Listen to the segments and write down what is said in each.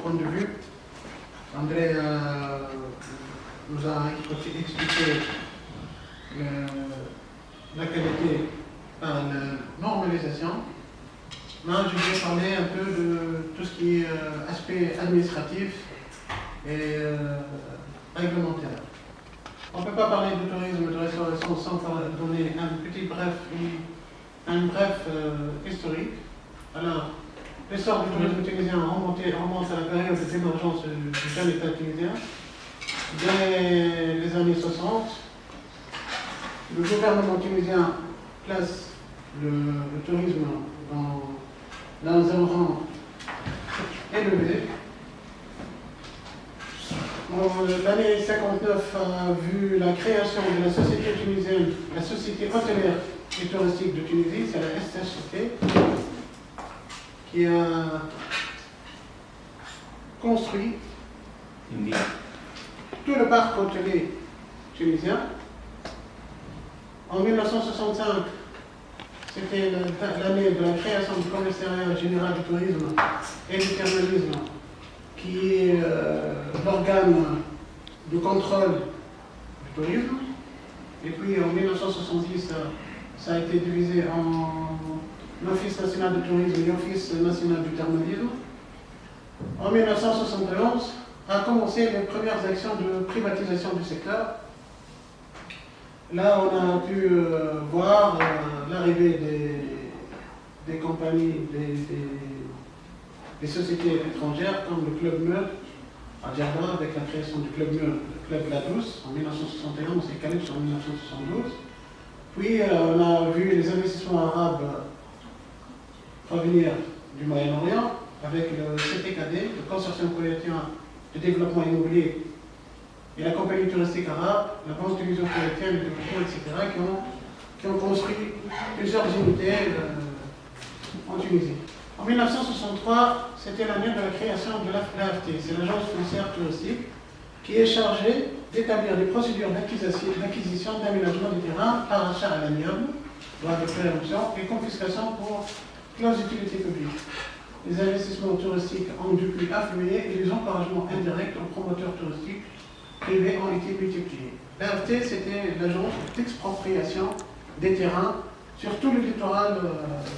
Point de vue, André nous a expliqué la qualité par la normalisation. Maintenant, je vais parler un peu de tout ce qui est aspect administratif et réglementaire. On ne peut pas parler de tourisme et de restauration sans donner un bref historique. Alors, l'essor du tourisme tunisien remonte à la période d'émergence du jeune État tunisien. Dès les années 60, le gouvernement tunisien place le tourisme dans un rang élevé. L'année 59 a vu la création de la société tunisienne, la société hôtelière et touristique de Tunisie, c'est la SHT, qui a construit tout le parc hôtelier tunisien. En 1965, c'était l'année de la création du Commissariat général du tourisme et du thermalisme, qui est l'organe de contrôle du tourisme. Et puis en 1970, ça a été divisé en l'Office national du tourisme et l'Office national du thermalisme. En 1971, a commencé les premières actions de privatisation du secteur. Là, on a pu voir l'arrivée des compagnies, des sociétés étrangères comme le Club Med à Djerba avec la création du Club Med, le Club La Douce en 1971 et Calux en 1972. Puis on a vu les investissements arabes provenir du Moyen-Orient avec le CTKD, le Consortium coréen de développement immobilier, et la compagnie touristique arabe, la Banque Tunisie coréenne, le développement, etc., qui ont construit plusieurs unités en Tunisie. En 1963, c'était l'année de la création de l'AFT, c'est l'Agence foncière touristique, qui est chargée d'établir des procédures d'acquisition, d'aménagement des terrains par achat à l'amiable, droit de préemption et confiscation pour clause d'utilité publique. Les investissements touristiques ont depuis afflué et les encouragements indirects aux promoteurs touristiques privés ont été multipliés. L'AFT, c'était l'agence d'expropriation des terrains sur tout le littoral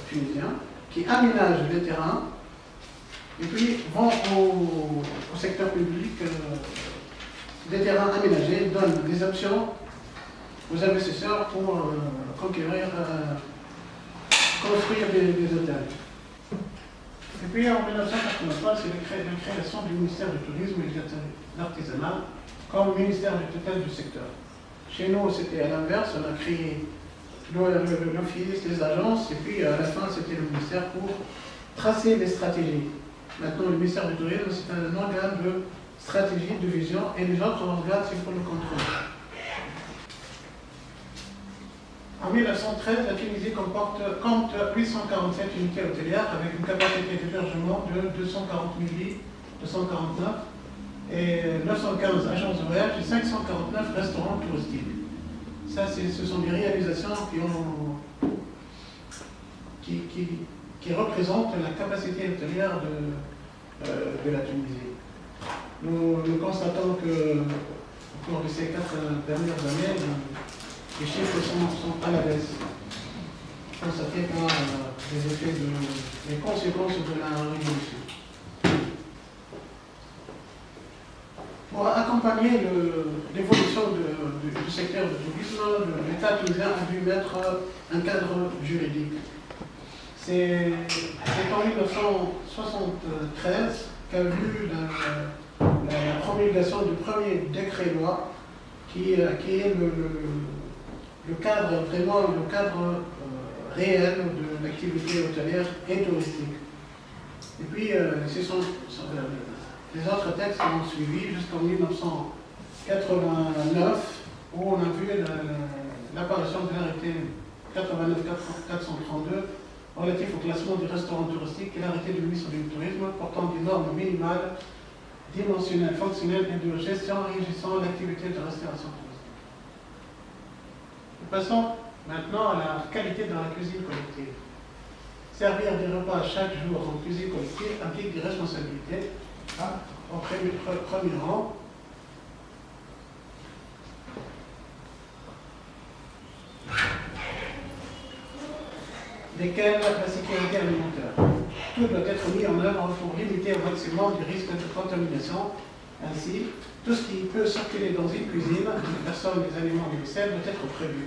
tunisien, qui aménage les terrains et puis vend au secteur public des terrains aménagés, donne des options aux investisseurs pour construire des hôtels. Et puis en 1983, c'est la création du ministère du Tourisme et de l'Artisanat comme ministère du tutelle du secteur. Chez nous, c'était à l'inverse, on a créé l'office, les agences, et puis à la fin, c'était le ministère pour tracer les stratégies. Maintenant, le ministère du Tourisme, c'est un organe de stratégie, de vision, et les autres organes, c'est pour le contrôle. En 1913, la Tunisie compte 847 unités hôtelières avec une capacité d'hébergement de 240 000 lits, 249, et 915 agences de voyage et 549 restaurants touristiques. Ça, ce sont des réalisations qui représentent la capacité hôtelière de la Tunisie. Nous constatons qu'au cours de ces 4 dernières années, les chiffres sont à la baisse, constatés par les conséquences de la révolution. Pour accompagner l'évolution du secteur du tourisme, l'État tunisien a dû mettre un cadre juridique. C'est en 1973 qu'a vu la promulgation du premier décret-loi qui est le cadre, vraiment le cadre réel de l'activité hôtelière et touristique. Et puis, les autres textes ont suivi jusqu'en 1989, où on a vu l'apparition de l'arrêté 89-432 relatif au classement des restaurants touristiques et l'arrêté du ministre du Tourisme portant des normes minimales, dimensionnelles, fonctionnelles et de gestion régissant l'activité de restauration touristique. Nous passons maintenant à la qualité dans la cuisine collective. Servir des repas chaque jour en cuisine collective implique des responsabilités. Au premier rang, desquels la sécurité alimentaire. Tout doit être mis en œuvre pour limiter au maximum les risques de contamination. Ainsi, tout ce qui peut circuler dans une cuisine, les personnes, les aliments, les vaisselles, doit être prévu.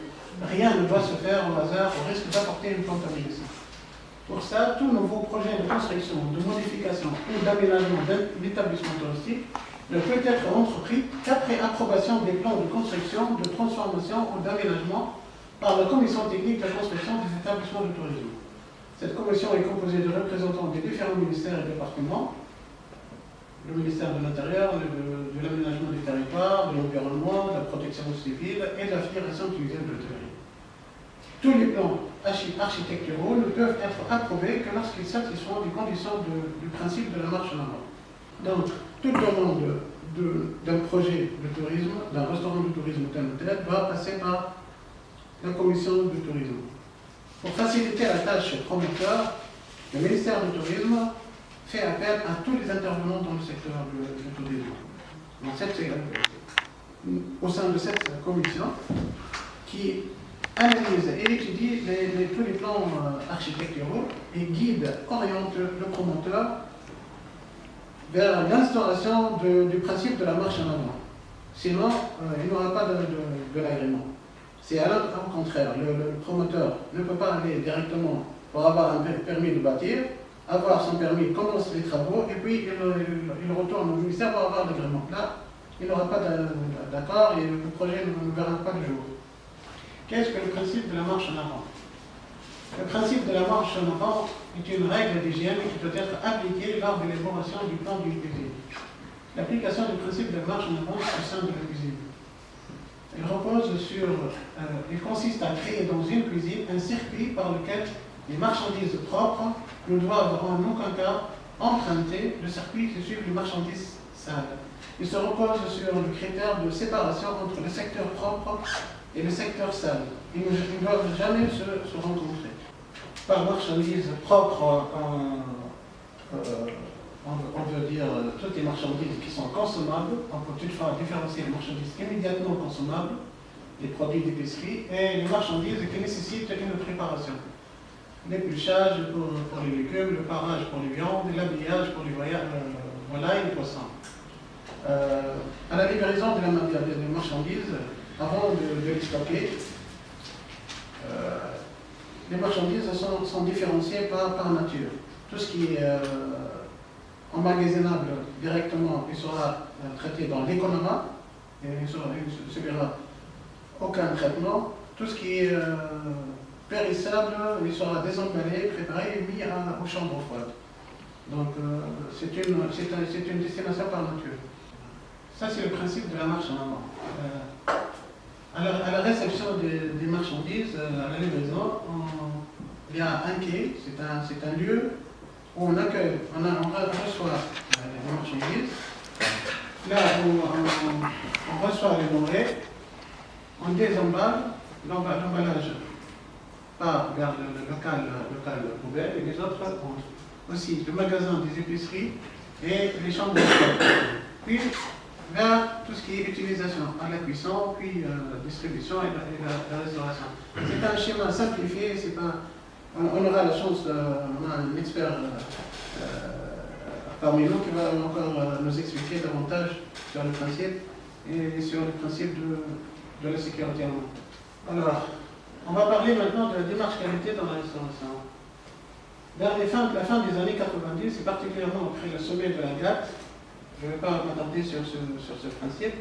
Rien ne doit se faire au hasard au risque d'apporter une contamination. Pour ça, tout nouveau projet de construction, de modification ou d'aménagement d'un établissement touristique ne peut être entrepris qu'après approbation des plans de construction, de transformation ou d'aménagement par la commission technique de la construction des établissements de tourisme. Cette commission est composée de représentants des différents ministères et départements, le ministère de l'Intérieur, de l'aménagement du territoire, de l'environnement, de la protection civile et de la fédération tunisienne de l'hôtellerie. Tous les plans architecturaux ne peuvent être approuvés que lorsqu'ils satisfont des conditions du principe de la marche en avant. Donc, toute demande d'un projet de tourisme, d'un restaurant de tourisme ou d'un hôtel doit passer par la commission du tourisme. Pour faciliter la tâche promoteur, le ministère du tourisme fait appel à tous les intervenants dans le secteur du tourisme. Au sein de cette commission, qui analyse et étudie tous les plans architecturaux et guide, oriente le promoteur vers l'instauration du principe de la marche en avant. Sinon, il n'y aura pas de l'agrément. C'est au contraire, le promoteur ne peut pas aller directement pour avoir un permis de bâtir, avoir son permis, commence les travaux, et puis il retourne au ministère pour avoir l'agrément. Là, il n'aura pas d'accord et le projet ne verra pas le jour. Qu'est-ce que le principe de la marche en avant? Le principe de la marche en avant est une règle d'hygiène qui peut être appliquée lors de l'élaboration du plan d'une cuisine. L'application du principe de la marche en avant au sein de la cuisine. Il consiste à créer dans une cuisine un circuit par lequel les marchandises propres ne doivent en aucun cas emprunter le circuit qui suit les marchandises sales. Il se repose sur le critère de séparation entre le secteur propre et le secteur sale. Ils ne doivent jamais se rencontrer. Par marchandises propres, on veut dire toutes les marchandises qui sont consommables. On peut toutefois différencier les marchandises immédiatement consommables, les produits d'épicerie, et les marchandises qui nécessitent une préparation. L'épluchage pour les légumes, le parage pour les viandes, l'habillage pour les volailles et les poissons. À la livraison de des marchandises, avant de les stocker, les marchandises sont différenciées par nature. Tout ce qui est emmagasinable directement, il sera traité dans l'économat, et il ne subira aucun traitement. Tout ce qui est périssable, il sera désemballé, préparé et mis aux chambres froides. Donc c'est une destination par nature. Ça, c'est le principe de la marche en avant. À la réception des marchandises, à la livraison, il y a un quai, c'est un lieu où on accueille, on reçoit les marchandises. Là où on reçoit les denrées, on désemballe l'emballage part vers le local poubelle et les autres aussi le magasin des épiceries et les chambres de stock. Puis vers tout ce qui est utilisation à la cuisson, puis distribution et la restauration. C'est un schéma simplifié, on aura la chance, on a un expert parmi nous qui va encore nous expliquer davantage sur le principe et sur le principe de la sécurité en eau. Alors, on va parler maintenant de la démarche qualité dans la restauration. Vers la fin des années 90, et particulièrement après le sommet de la GATT, je ne vais pas m'attarder sur ce principe,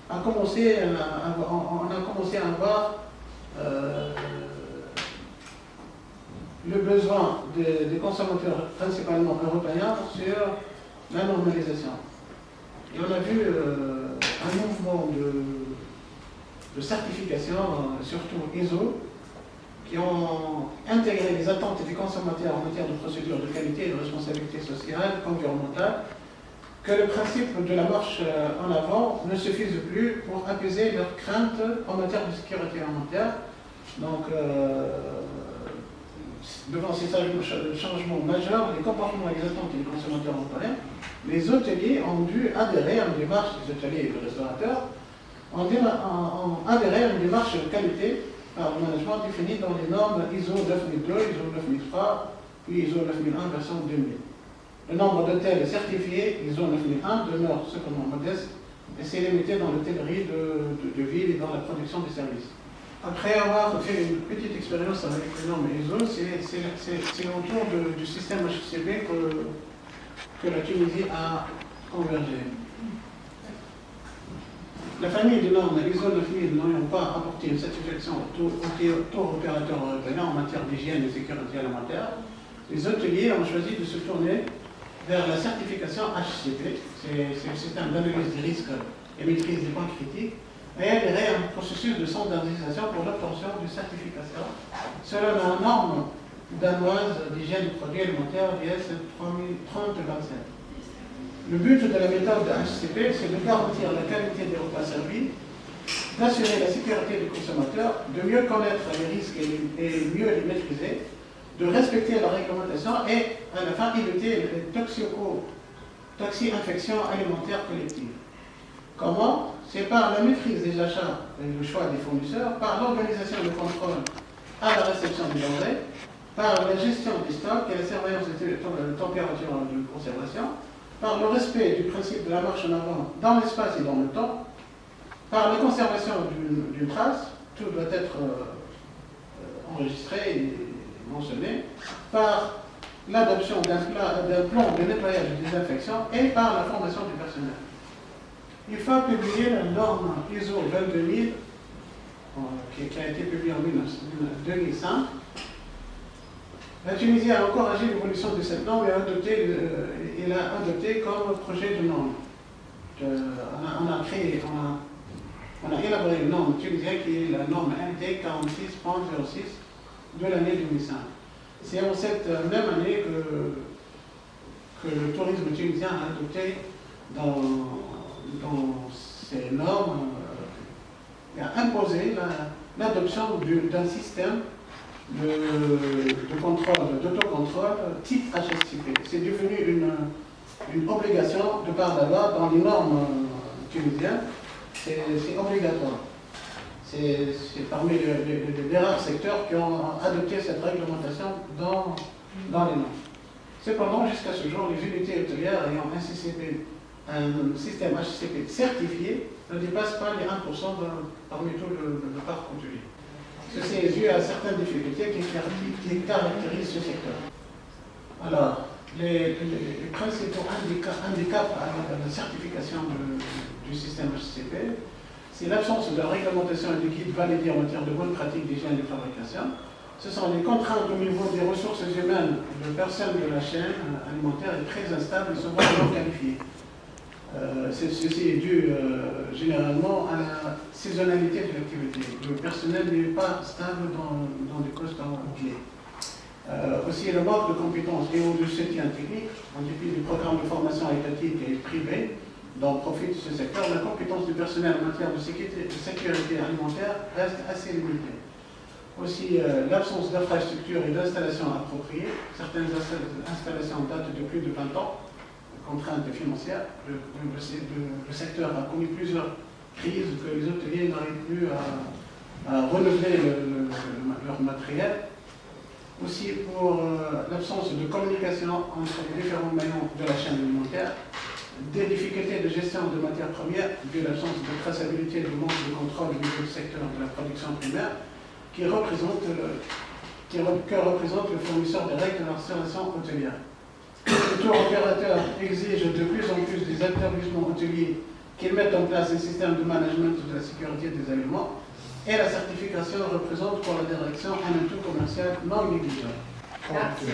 on a commencé à avoir le besoin des consommateurs, principalement européens, sur la normalisation. Et on a vu un mouvement de certification, surtout ISO, qui ont intégré les attentes des consommateurs en matière de procédures de qualité et de responsabilité sociale, environnementale, que le principe de la marche en avant ne suffise plus pour apaiser leurs craintes en matière de sécurité alimentaire. Donc, devant ces changements majeurs, les comportements et les attentes des consommateurs ontariens, les hôteliers ont dû adhérer à une démarche, les hôteliers et les restaurateurs, ont adhéré à une démarche de qualité par le management définie dans les normes ISO 9002, ISO 9003, puis ISO 9001 version 2000. Le nombre d'hôtels certifiés ISO 9001 demeure cependant modeste et s'est limité dans l'hôtellerie de ville et dans la production des services. Après avoir fait une petite expérience avec les normes ISO, c'est autour du système HCP que la Tunisie a convergé. La famille de normes ISO 9000 n'ayant pas apporté une satisfaction aux opérateurs européens en matière d'hygiène et sécurité alimentaire, les hôteliers ont choisi de se tourner vers la certification HCP, c'est le système d'analyse des risques et maîtrise des points critiques, et adhérer à un processus de standardisation pour l'obtention de certification selon la norme danoise d'hygiène des produits alimentaires DS 3027. Le but de la méthode HCP, c'est de garantir la qualité des repas servis, d'assurer la sécurité des consommateurs, de mieux connaître les risques et mieux les maîtriser, de respecter la réglementation et, à la fin, éviter les toxi-infections alimentaires collectives. Comment? C'est par la maîtrise des achats et le choix des fournisseurs, par l'organisation de contrôle à la réception des denrées, par la gestion des stocks et la surveillance de température de conservation, par le respect du principe de la marche en avant dans l'espace et dans le temps, par la conservation d'une trace, tout doit être enregistré et mentionné, par l'adoption d'un plan de nettoyage et de désinfection et par la formation du personnel. Il faut publier la norme ISO 22000 qui a été publiée en 2005. La Tunisie a encouragé l'évolution de cette norme et a adopté comme projet de norme. On a élaboré une norme tunisienne qui est la norme MT 46.06 de l'année 2005. C'est en cette même année que le tourisme tunisien a adopté dans ces normes, a imposé l'adoption d'un système de contrôle, d'autocontrôle type HSCP. C'est devenu une obligation de par la loi dans les normes tunisiennes. C'est obligatoire. C'est parmi les rares secteurs qui ont adopté cette réglementation dans les normes. Cependant, jusqu'à ce jour, les unités hôtelières ayant un système HCP certifié ne dépassent pas les 1% parmi tout le parc hôtelier. Ceci est dû à certaines difficultés qui caractérisent ce secteur. Alors, les principaux handicaps à la certification du système HCP, c'est l'absence de réglementation et de guide validé en matière de bonnes pratiques d'hygiène de fabrication. Ce sont les contraintes au niveau des ressources humaines de personnes de la chaîne alimentaire est très instable et souvent non qualifiée. Ceci est dû généralement à la saisonnalité de l'activité. Le personnel n'est pas stable dans des postes clés. Aussi le manque de compétences et ou de soutien technique, en dépit du programme de formation étatique et privé dont profite ce secteur, la compétence du personnel en matière de sécurité alimentaire reste assez limitée. Aussi l'absence d'infrastructures et d'installations appropriées. Certaines installations datent de plus de 20 ans. Contraintes financières. Le secteur a connu plusieurs crises que les hôteliers n'arrivent plus à renouveler leur matériel. Aussi pour l'absence de communication entre les différents maillons de la chaîne alimentaire, des difficultés de gestion de matières premières, dû à l'absence de traçabilité et du manque de contrôle au niveau du secteur de la production primaire, que représente le fournisseur des règles de l'installation hôtelière. Le tour opérateur exige de plus en plus des établissements hôteliers qu'ils mettent en place un système de management de la sécurité des aliments et la certification représente pour la direction un atout commercial non négligeable. Grazie.